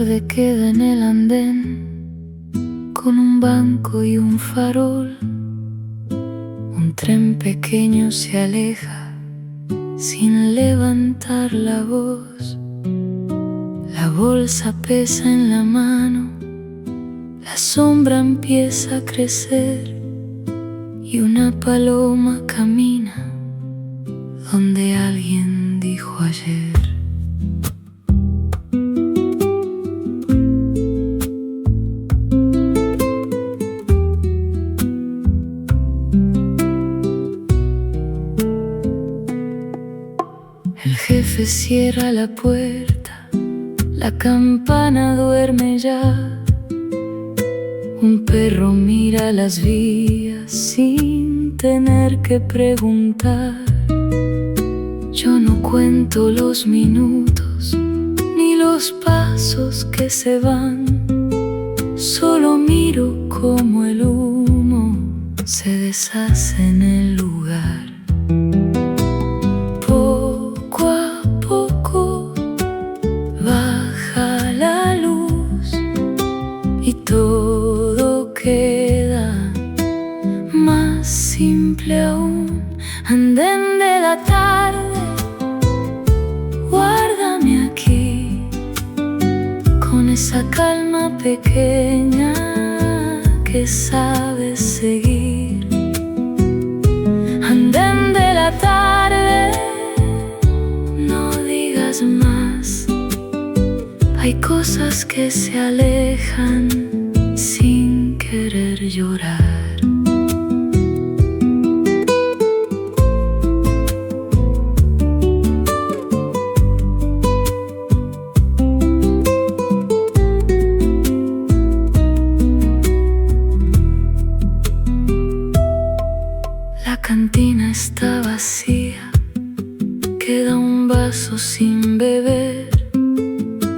tarde queda en el andén, con un banco y un farol. Un tren pequeño se aleja sin levantar la voz. La bolsa pesa en la mano, la sombra empieza a crecer y una paloma camina donde alguien dijo ayer. El jefe cierra la puerta, la campana duerme ya. Un perro mira las vías sin tener que preguntar. Yo no cuento los minutos ni los pasos que se van, solo miro cómo el humo se deshace en el lugar. Poco a poco baja la luz y todo queda más simple aún. Andén de la tarde, guárdame aquí, con esa calma pequeña que sabes seguir. Andén de la tarde, no digas más. Hay cosas que se alejan sin querer llorar. La cantina está vacía, queda un vaso sin beber,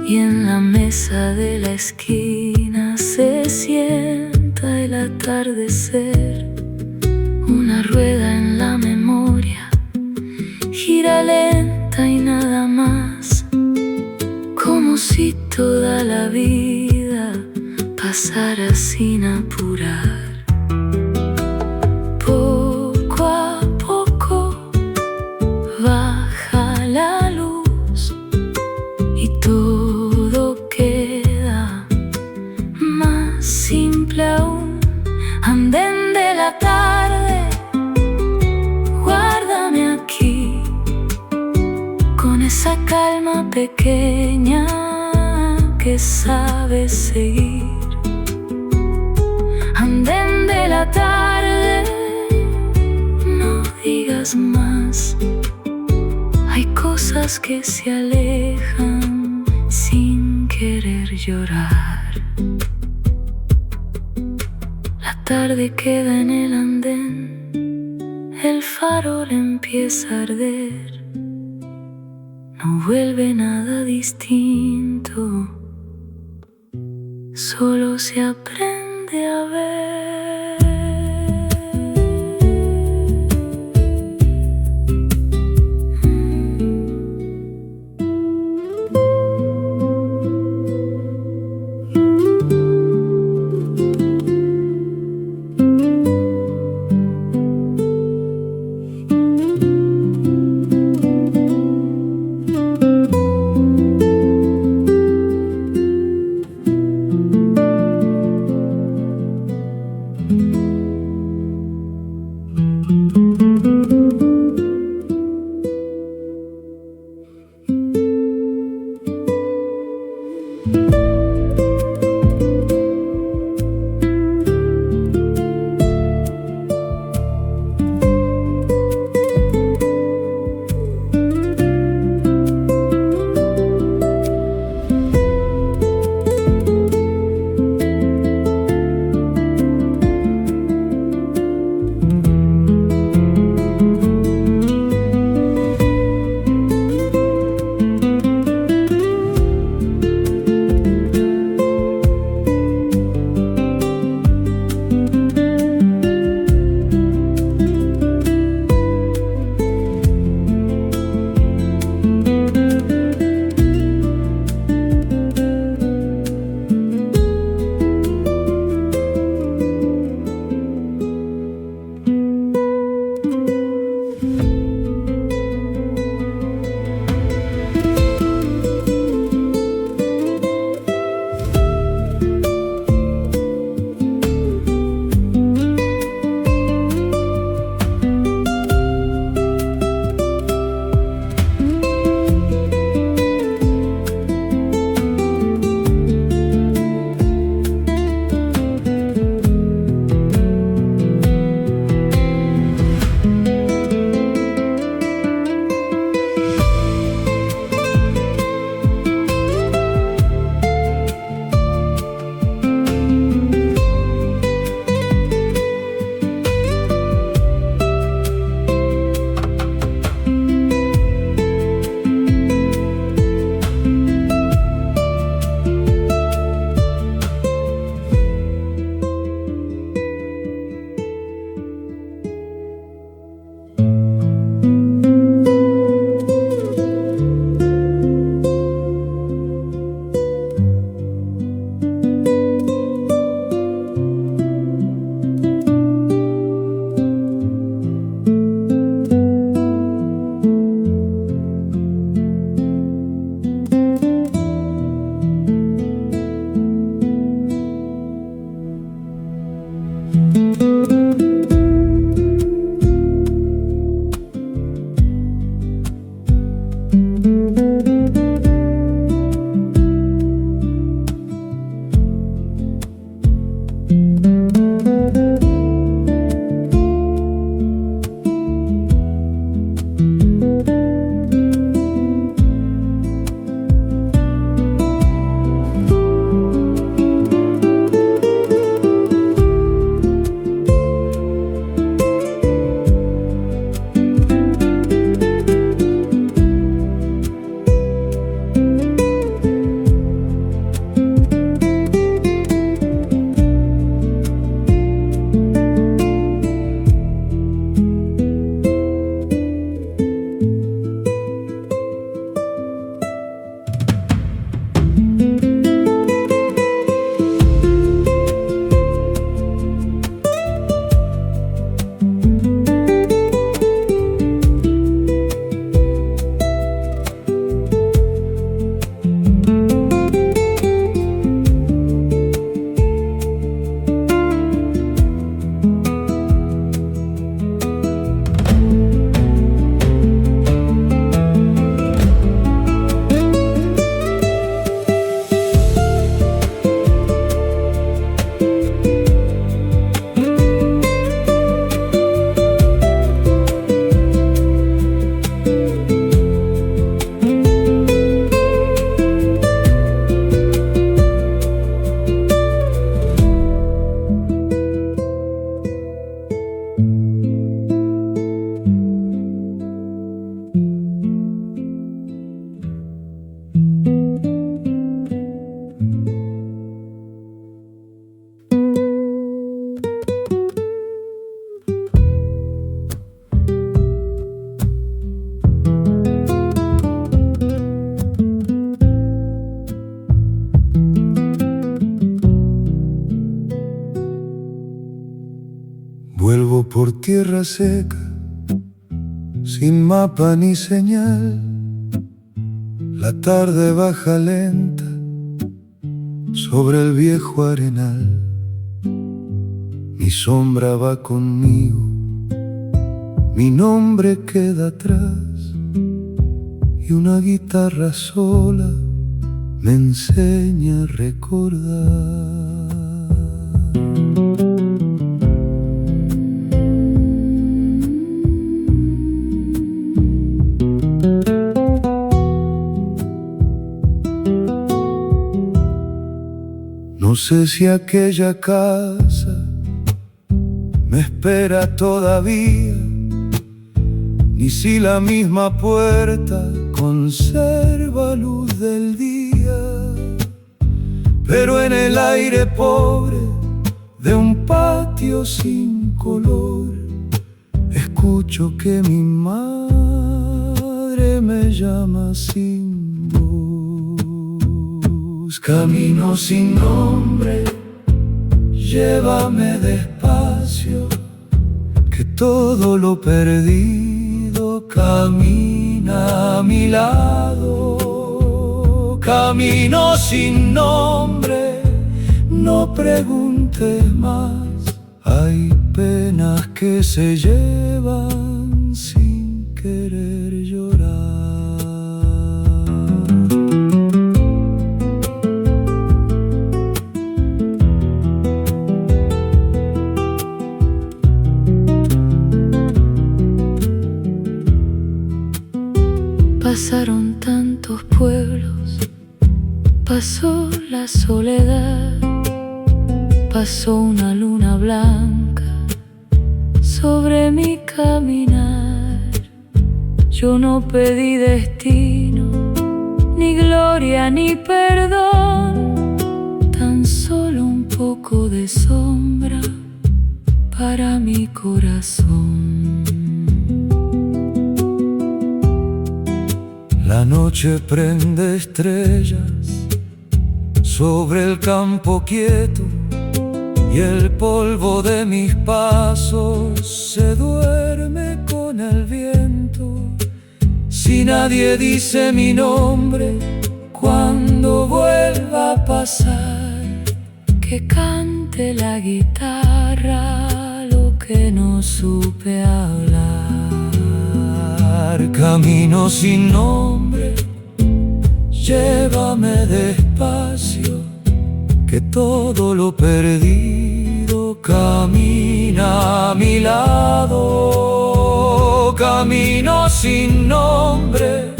y en la mesa de la esquina se sienta el atardecer. Una rueda en la memoria gira lenta y nada más, como si toda la vida pasara sin apurar. Baja la luz y todo queda más simple aún. Andén de la tarde, guárdame aquí, con esa calma pequeña que sabes seguir. Andén de la tarde, no digas más. Hay cosas que se alejan sin querer llorar. La tarde queda en el andén, el farol empieza a arder. No vuelve nada distinto, solo se aprende a ver. Vuelvo por tierra seca, sin mapa ni señal. La tarde baja lenta sobre el viejo arenal. Mi sombra va conmigo, mi nombre queda atrás, y una guitarra sola me enseña a recordar. No sé si aquella casa me espera todavía, ni si la misma puerta conserva luz del día. Pero en el aire pobre de un patio sin color, escucho que mi madre me llama sin voz. Camino sin nombre, llévame despacio, que todo lo perdido camina a mi lado. Camino sin nombre, no preguntes más, hay penas que se llevan sin querer llorar. Pasaron tantos pueblos, pasó la soledad, pasó una luna blanca sobre mi caminar. Yo no pedí destino, ni gloria, ni perdón, tan solo un poco de sombra para mi corazón. La noche prende estrellas sobre el campo quieto, y el polvo de mis pasos se duerme con el viento. Si nadie dice mi nombre cuando vuelva a pasar, que cante la guitarra lo que no supe hablar. Camino sin nombre, llévame despacio, que todo lo perdido camina a mi lado. Camino sin nombre,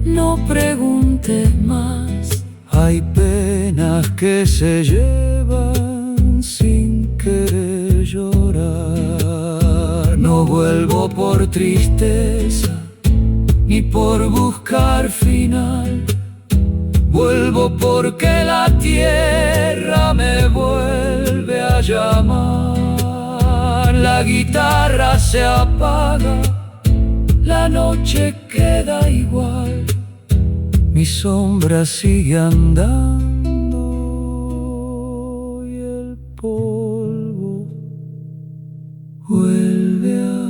no preguntes más, hay penas que se llevan sin querer llorar. No vuelvo por tristeza, ni por buscar final, vuelvo porque la tierra me vuelve a llamar. La guitarra se apaga, la noche queda igual, mi sombra sigue andando y el polvo vuelve a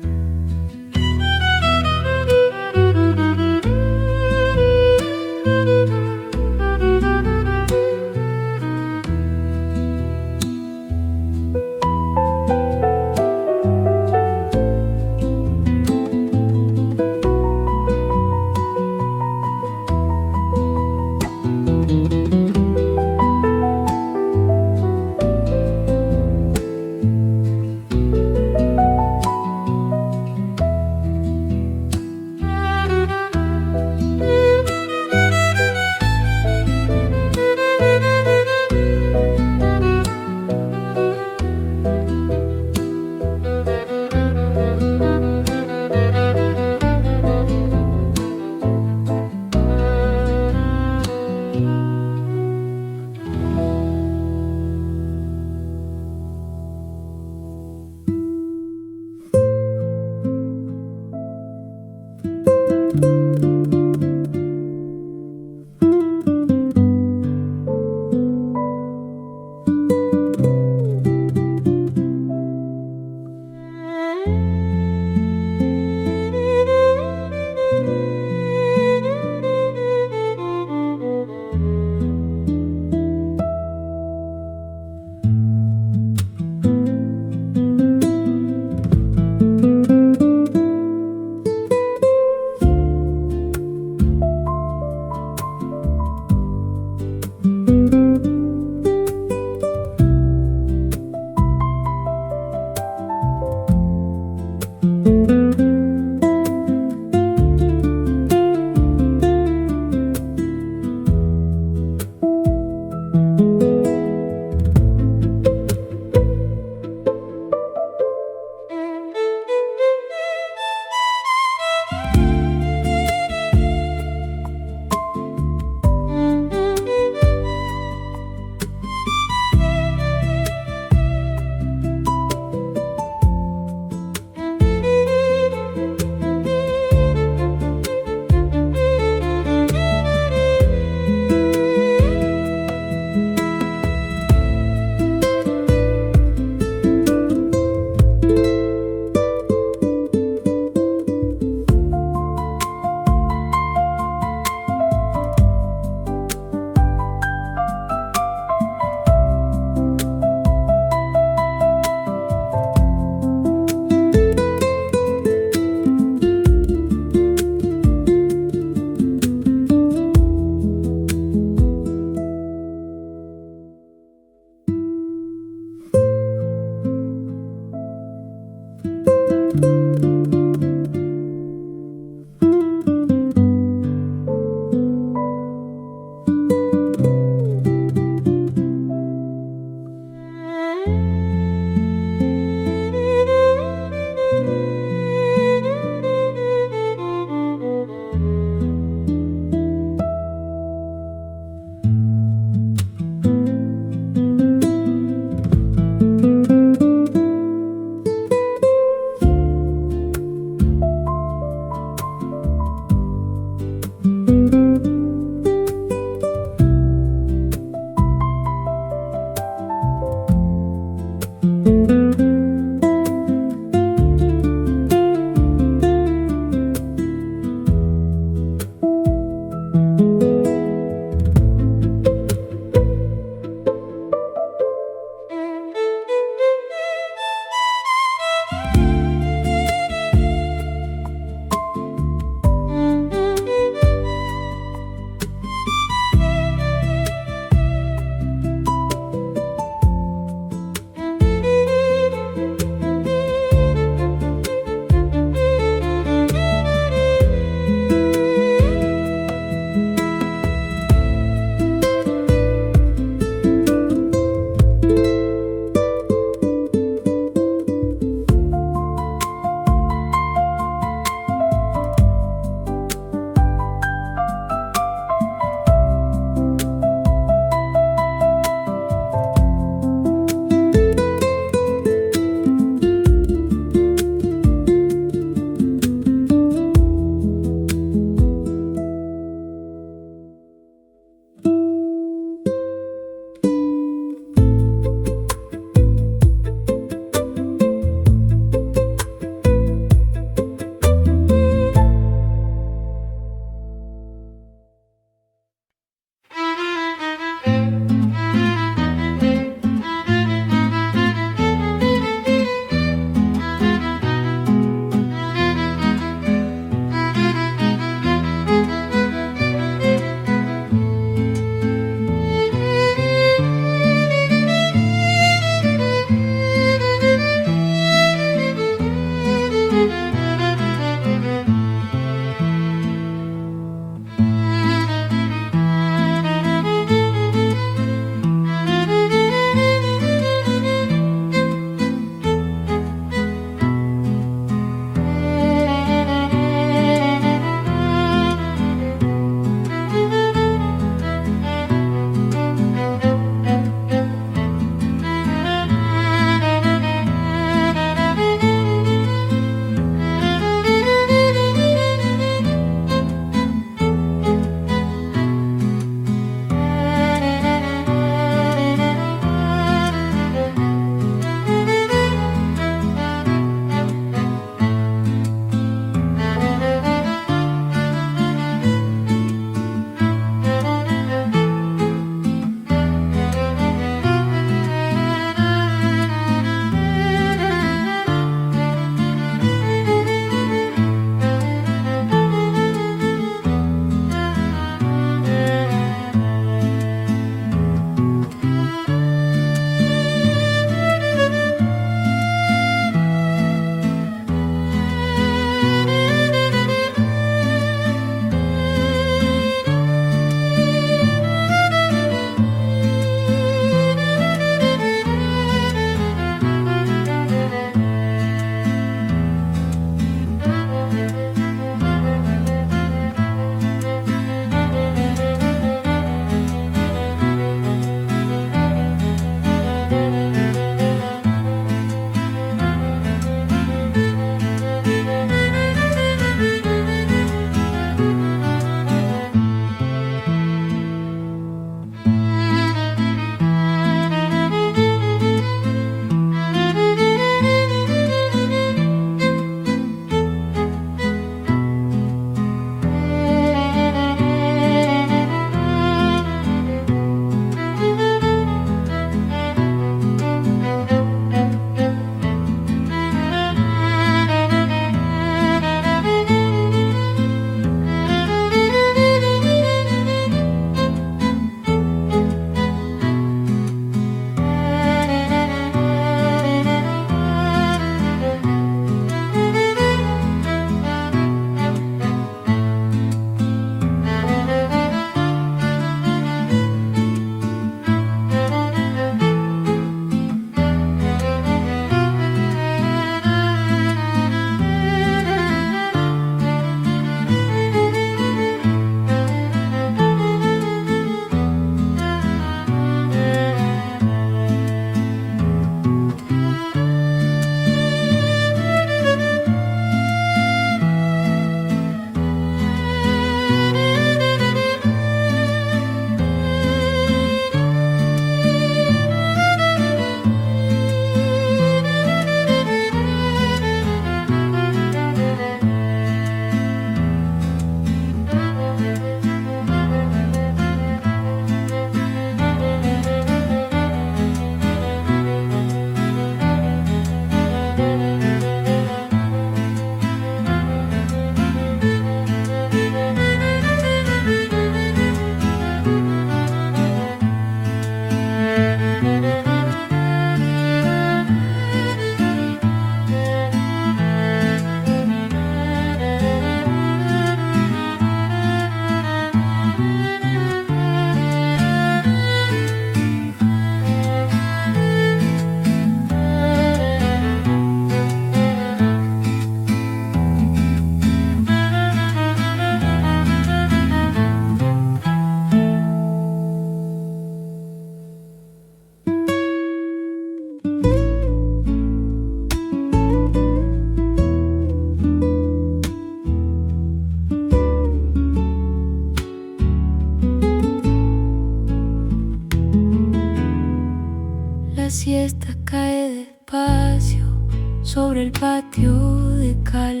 sobre el patio de cal.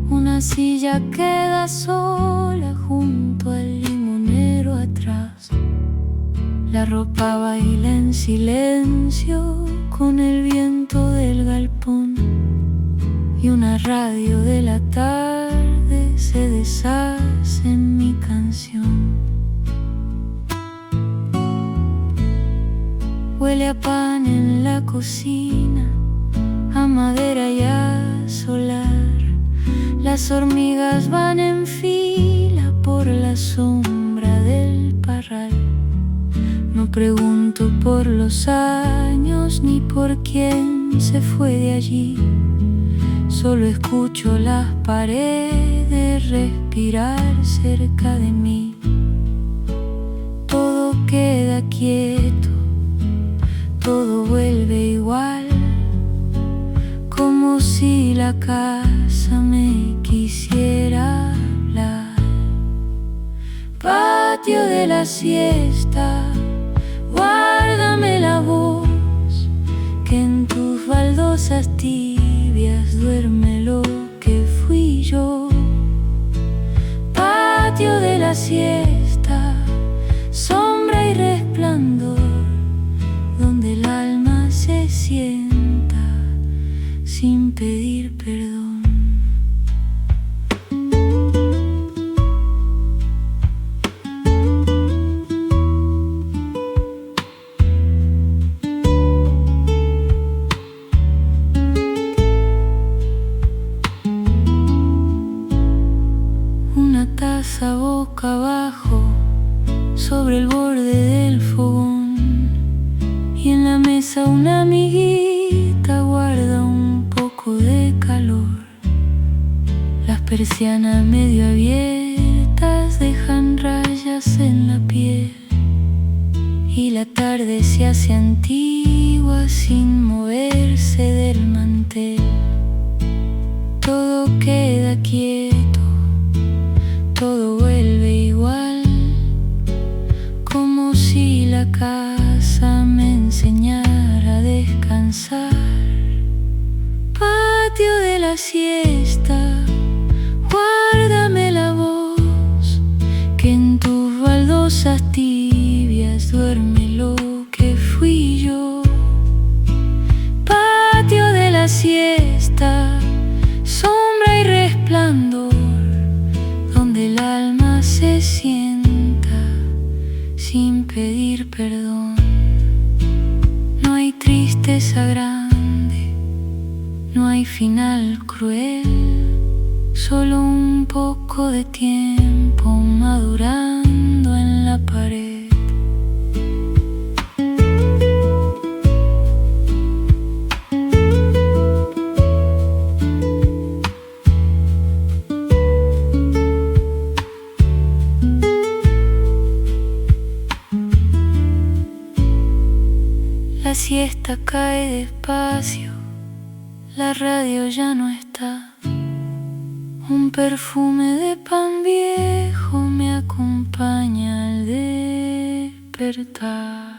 Una silla queda sola junto al limonero atrás. La ropa baila en silencio con el viento del galpón, y una radio de la tarde se deshace en mi canción. Huele a pan en la cocina, a madera y a solar. Las hormigas van en fila por la sombra del parral. No pregunto por los años ni por quién se fue de allí. Solo escucho las paredes respirar cerca de mí. Todo queda quieto, todo vuelve igual, como si la casa me quisiera hablar. Patio de la siesta, guárdame la voz, que en tus baldosas tibias duerme lo que fui yo. Patio de la siesta, sombra y resplandor, donde el alma se sienta sin pedir perdón. Una taza boca abajo sobre el borde del fogón, y en la mesa una amiguita guarda un poco de calor. Las persianas medio abiertas dejan rayas en la piel, y la tarde se hace antigua sin moverse del mantel. Todo queda quieto, todo vuelve igual, como si la casa me enseñara a descansar. Patio de la siesta, guárdame la voz, que en tus baldosas tibias duerme lo que fui yo. Patio de la siesta, sombra y resplandor, donde el alma se sienta sin pedir perdón. No hay tristeza grande, no hay final cruel, solo un poco de tiempo madurando en la pared. La siesta cae despacio, la radio ya no está. Un perfume de pan viejo me acompaña al despertar.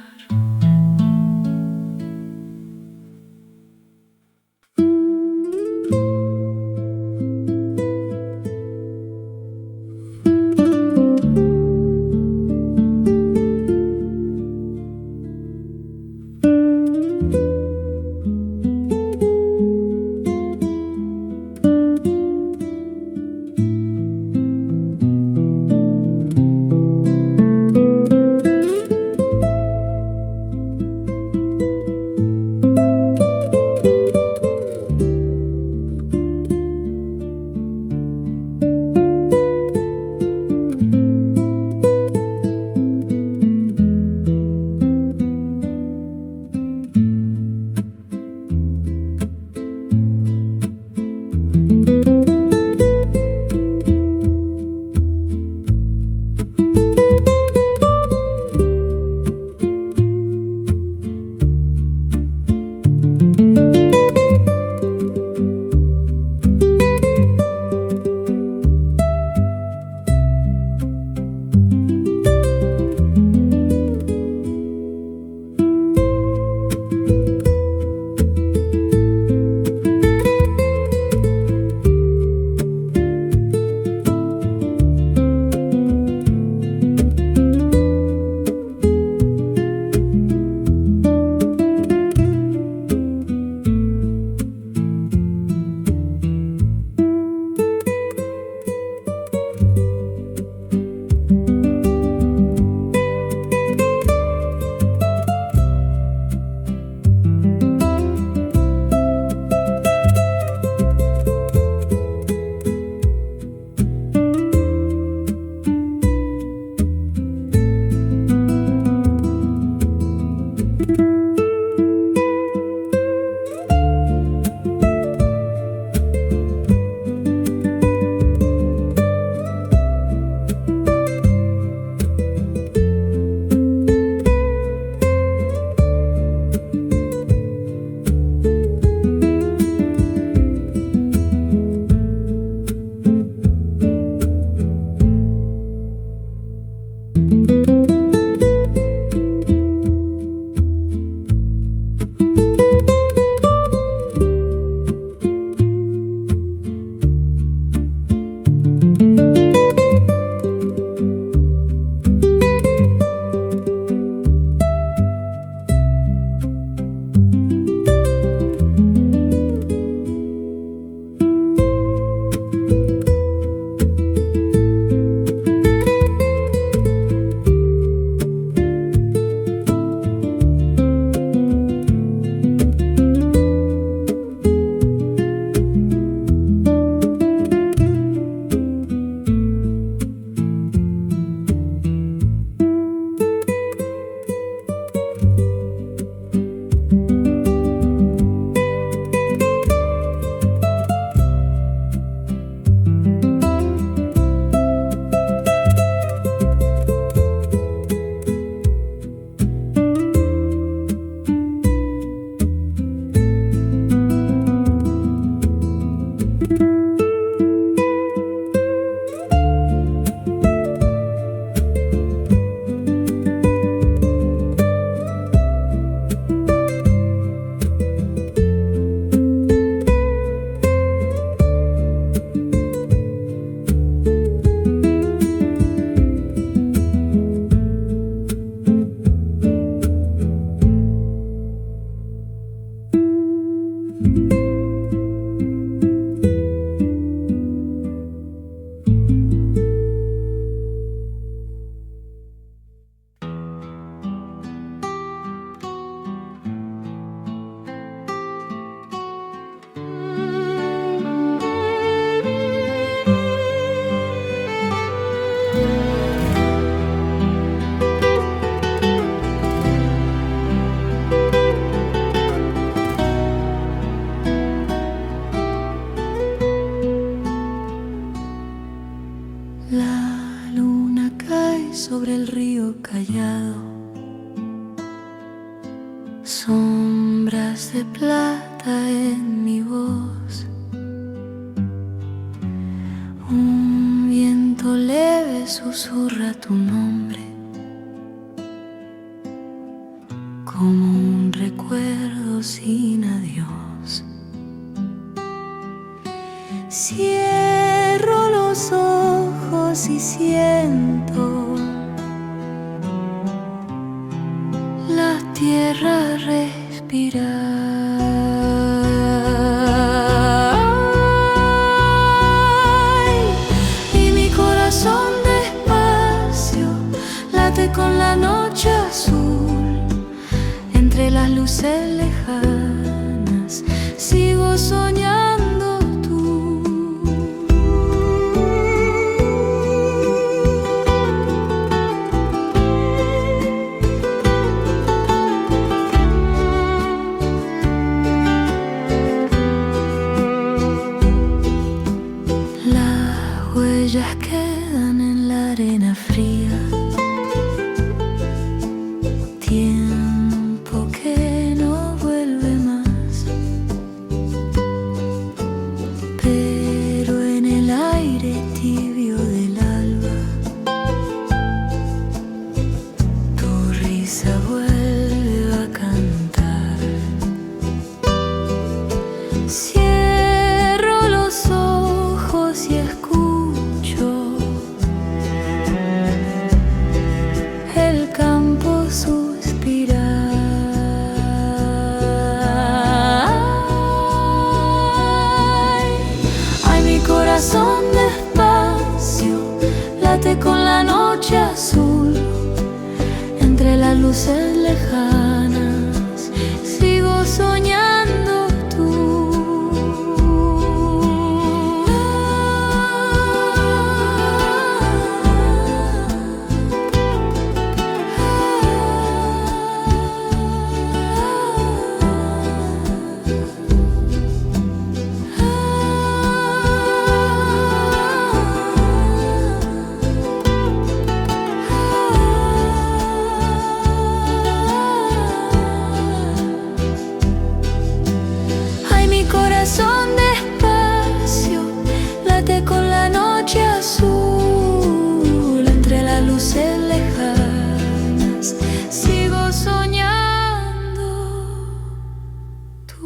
sobre el río callado, sombras de plata en mi voz. Un viento leve susurra tu nombre, como un recuerdo sin adiós. Cierro los ojos y siento la tierra respirar, y mi corazón despacio late con la noche azul. Entre las luces lejanas sigo soñando tú. Las huellas quedan en la arena fría, tiempo que no vuelve más, pero en el aire tibio del alba tu risa vuelve a cantar. Cierro los ojos y escucho el campo suspirar. Ay, mi corazón despacio late con la noche azul. Entre las luces lejanas sigo soñando tú. Ay, mi corazón despacio late con la noche azul. Entre las luces lejanas sigo soñando tú.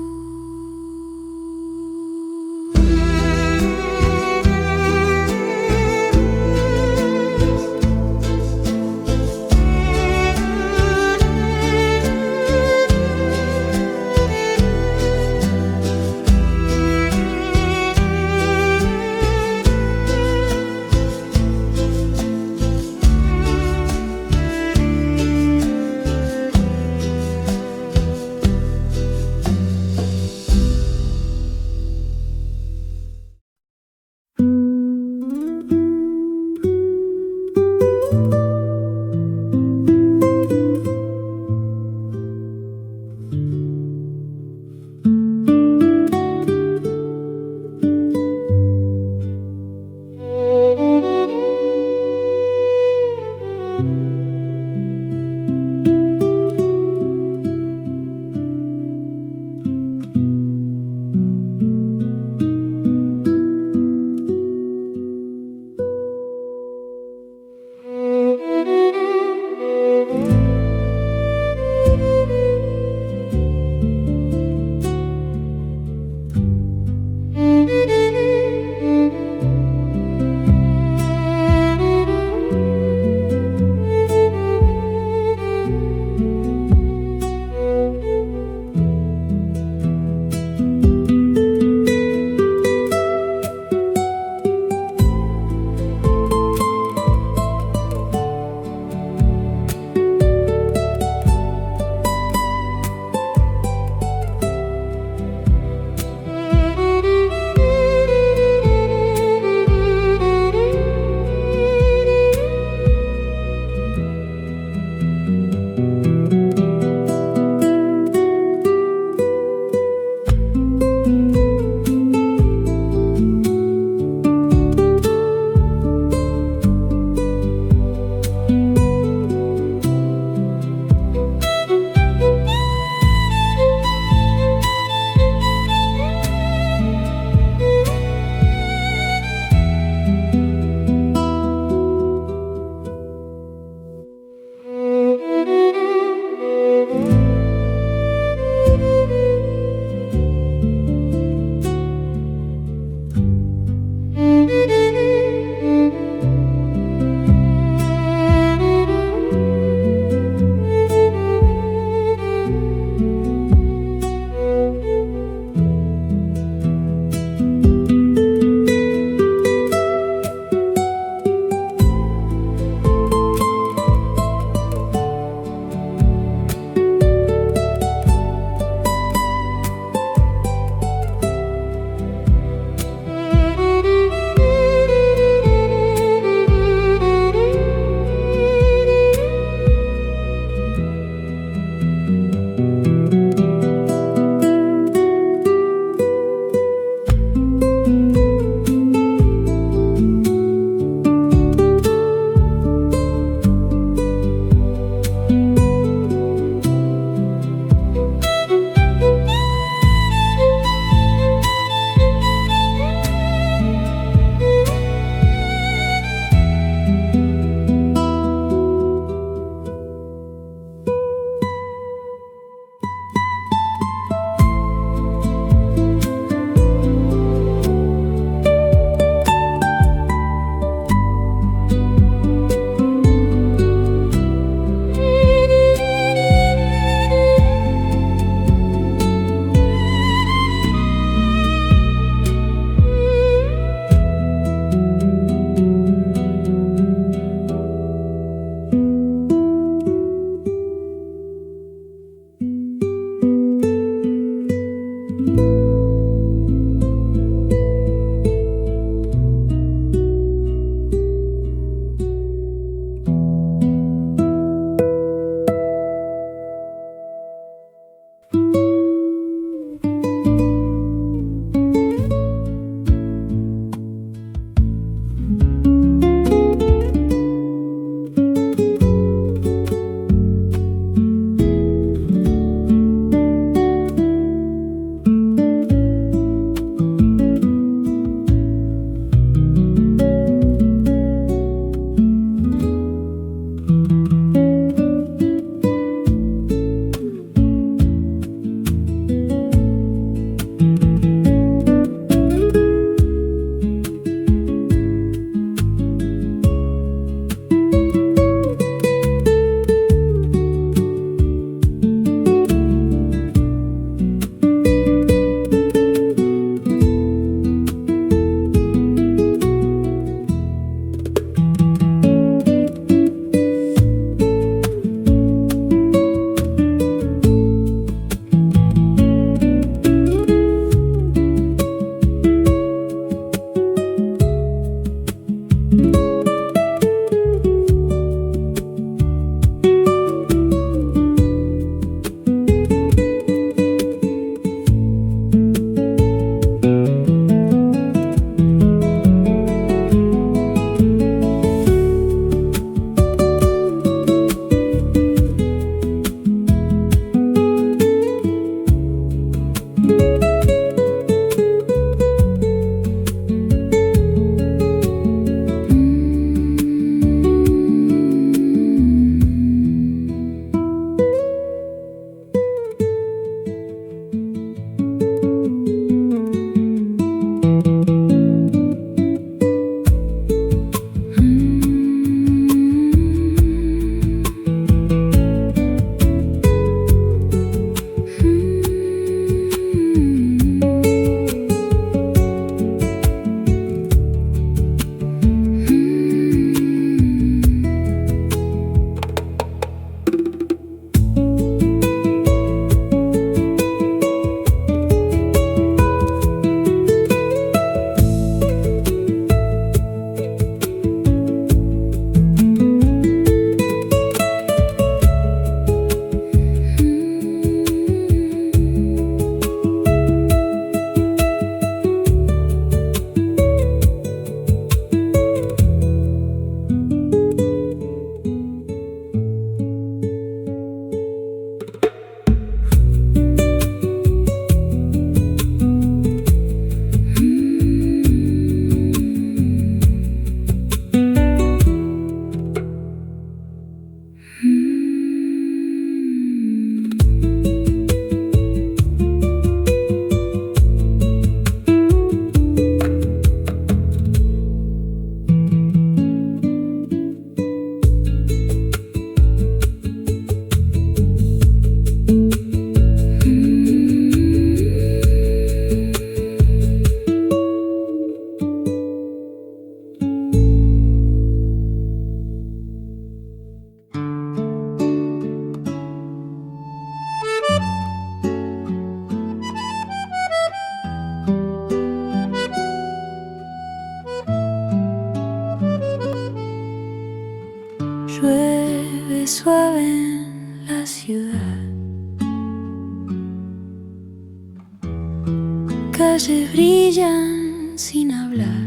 calles brillan sin hablar.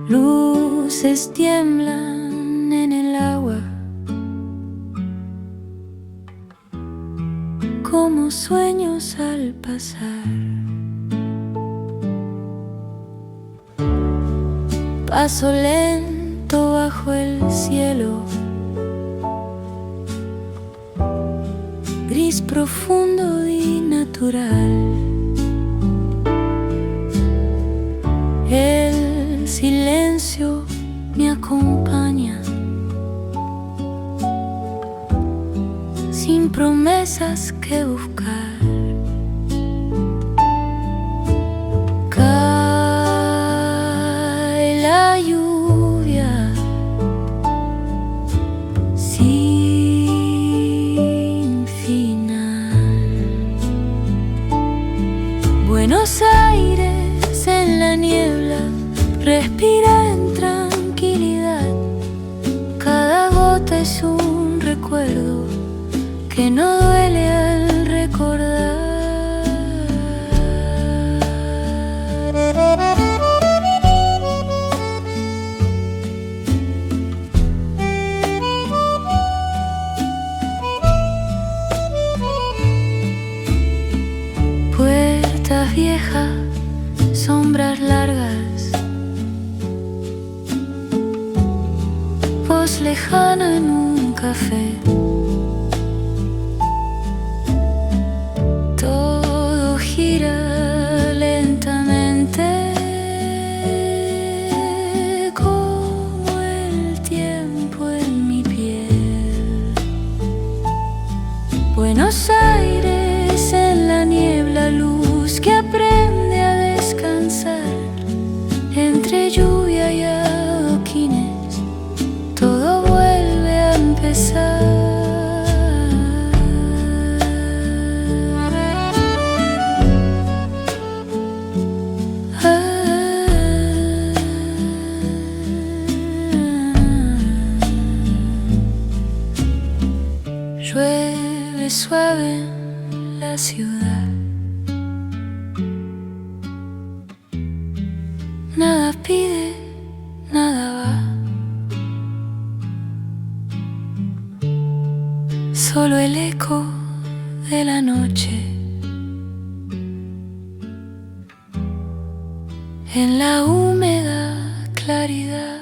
Luces tiemblan en el agua, como sueños al pasar. Paso lento bajo el cielo, gris profundo y natural. El silencio me acompaña, sin promesas que buscar. Cae la lluvia sin final. Buenos Aires en la niebla respira en tranquilidad. Cada gota es un recuerdo que no duele al recordar. Puertas viejas, sombras largas, voz lejana en un café. Todo gira lentamente, como el tiempo en mi piel. Buenos Aires en la niebla, luz que aprende a descansar. Entre lluvia y adoquines, todo vuelve a empezar. Llueve suave en la ciudad, nada pide, nada va, solo el eco de la noche en la húmeda claridad.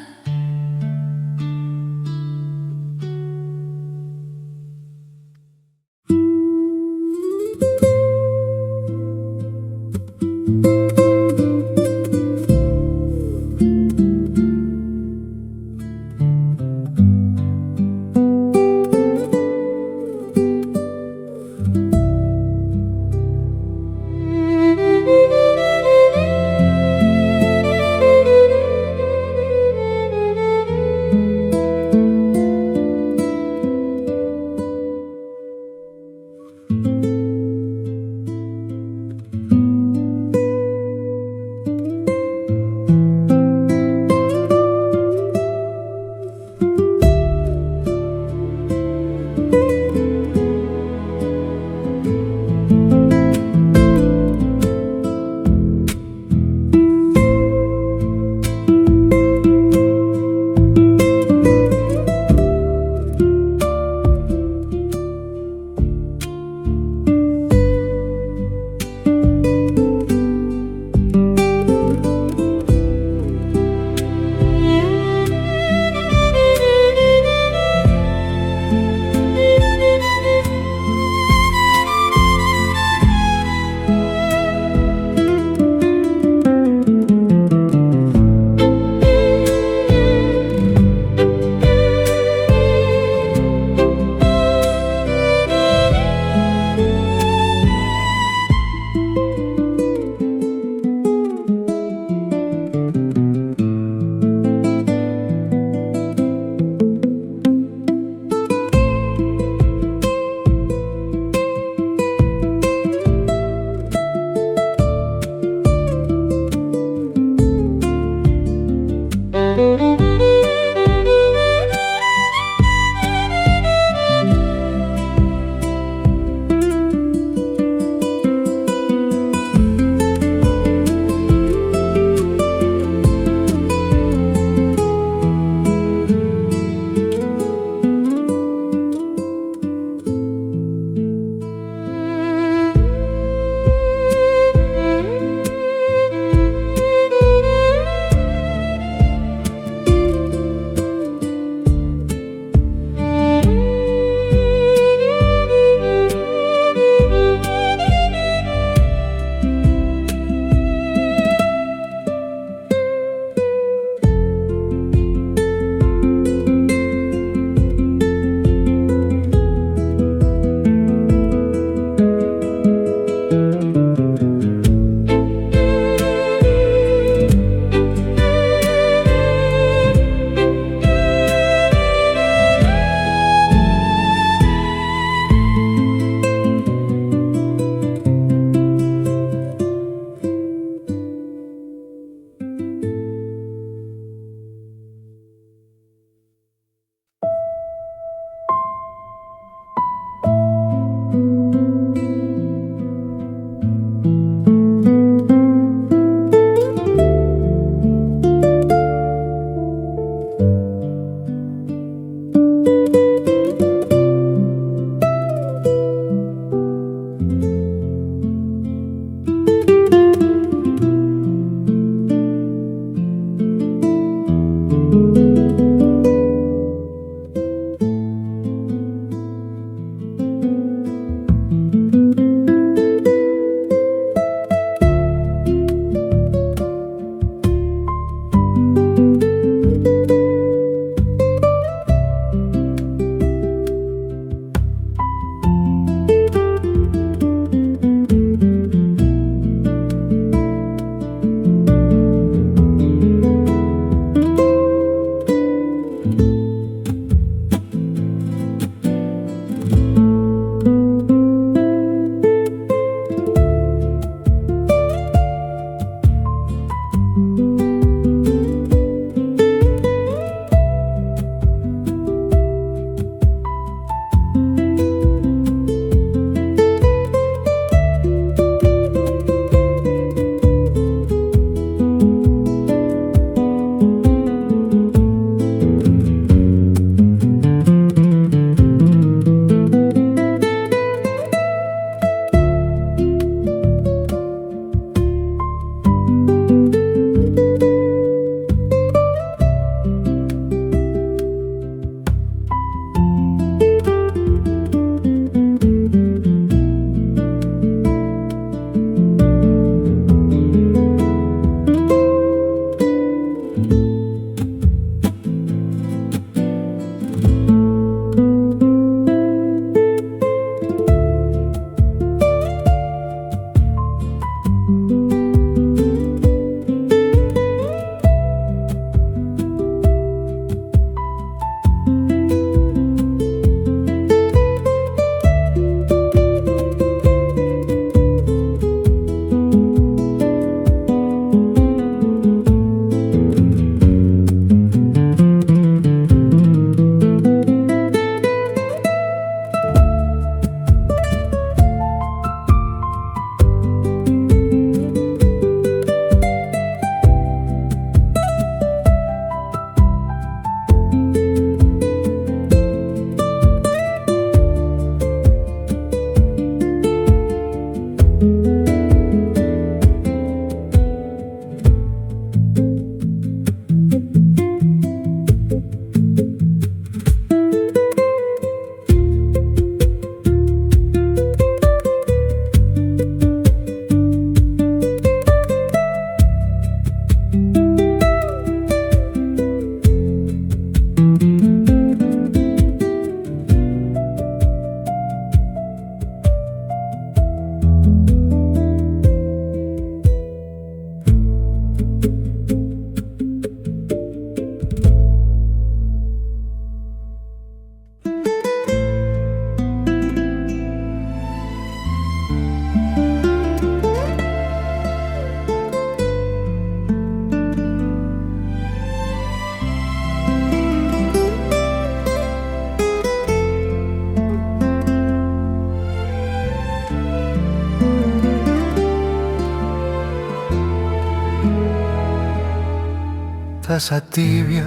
taza tibia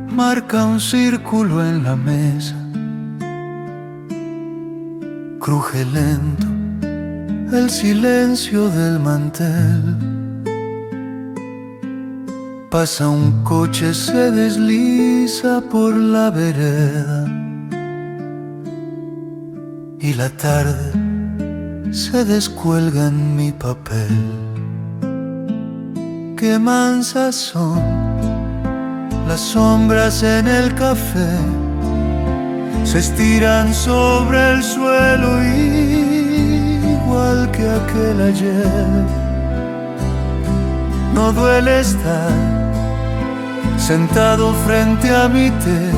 marca un círculo en la mesa. Cruje lento el silencio del mantel. Pasa un coche, se desliza por la vereda, y la tarde se descuelga en mi papel. Qué mansas son las sombras en el café, se estiran sobre el suelo igual que aquel ayer. No duele estar sentado frente a mi té,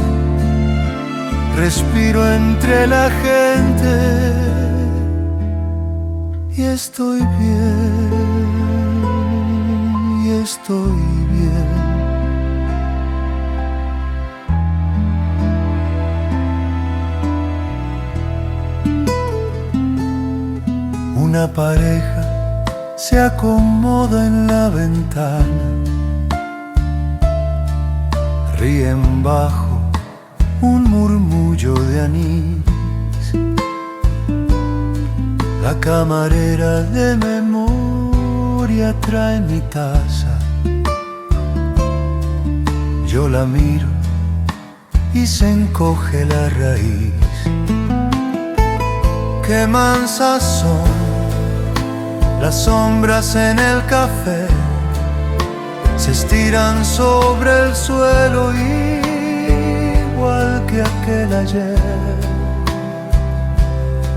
respiro entre la gente y estoy bien, y estoy bien. Una pareja se acomoda en la ventana, ríen bajo un murmullo de anís. La camarera de memoria trae mi taza, yo la miro y se encoge la raíz. Qué mansas son las sombras en el café, se estiran sobre el suelo igual que aquel ayer.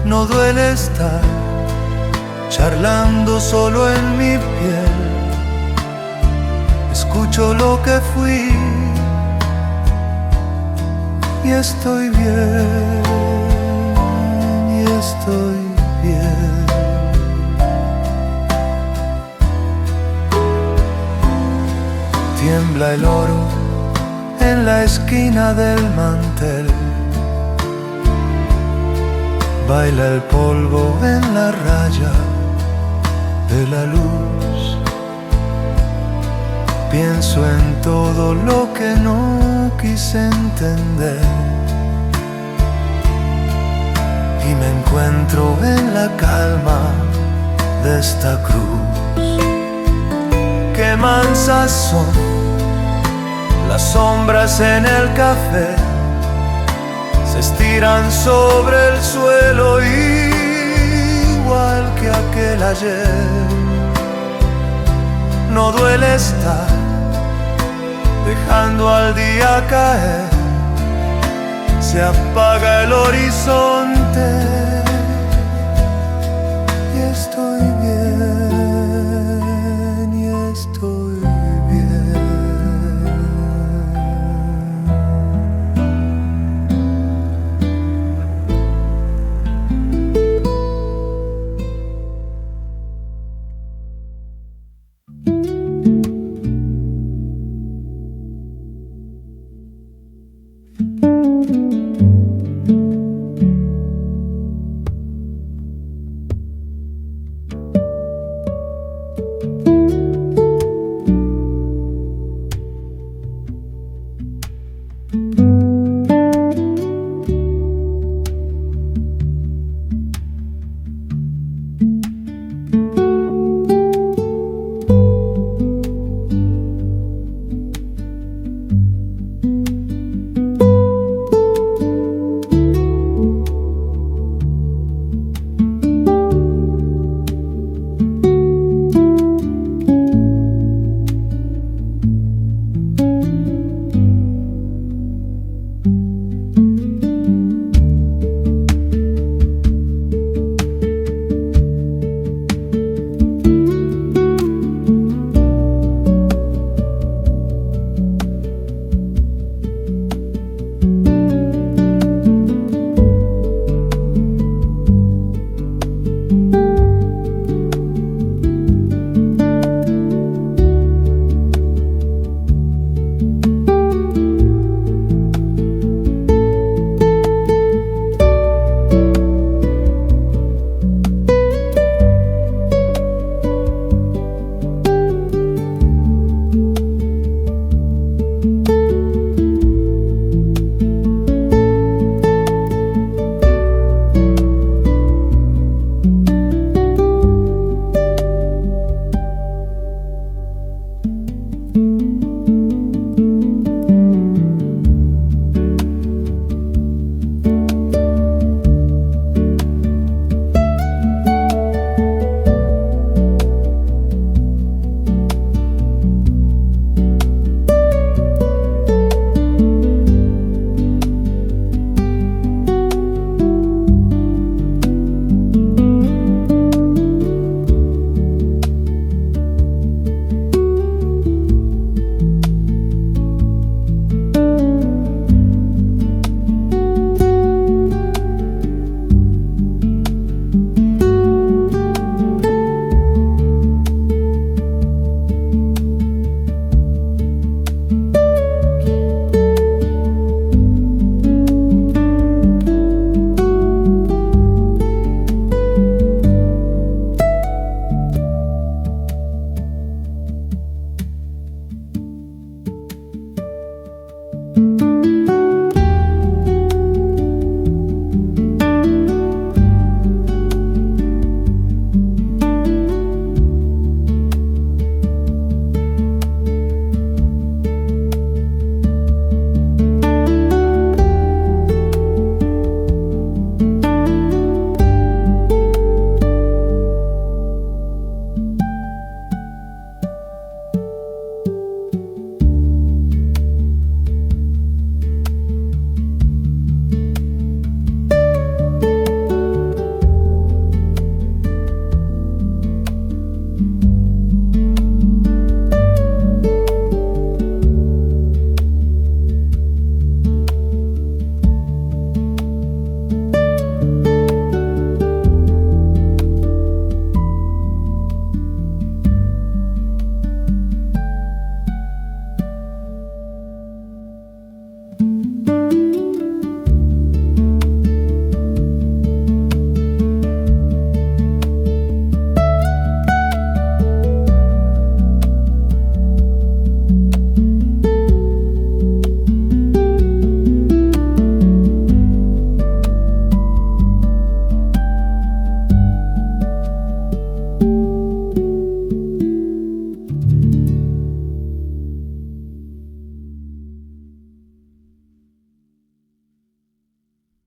No duele estar charlando solo en mi piel, escucho lo que fui y estoy bien, y estoy bien. Tiembla el oro en la esquina del mantel, baila el polvo en la raya de la luz. Pienso en todo lo que no quise entender y me encuentro en la calma de esta cruz. Qué mansas son las sombras en el café, se estiran sobre el suelo igual que aquel ayer. No duele estar dejando al día caer, se apaga el horizonte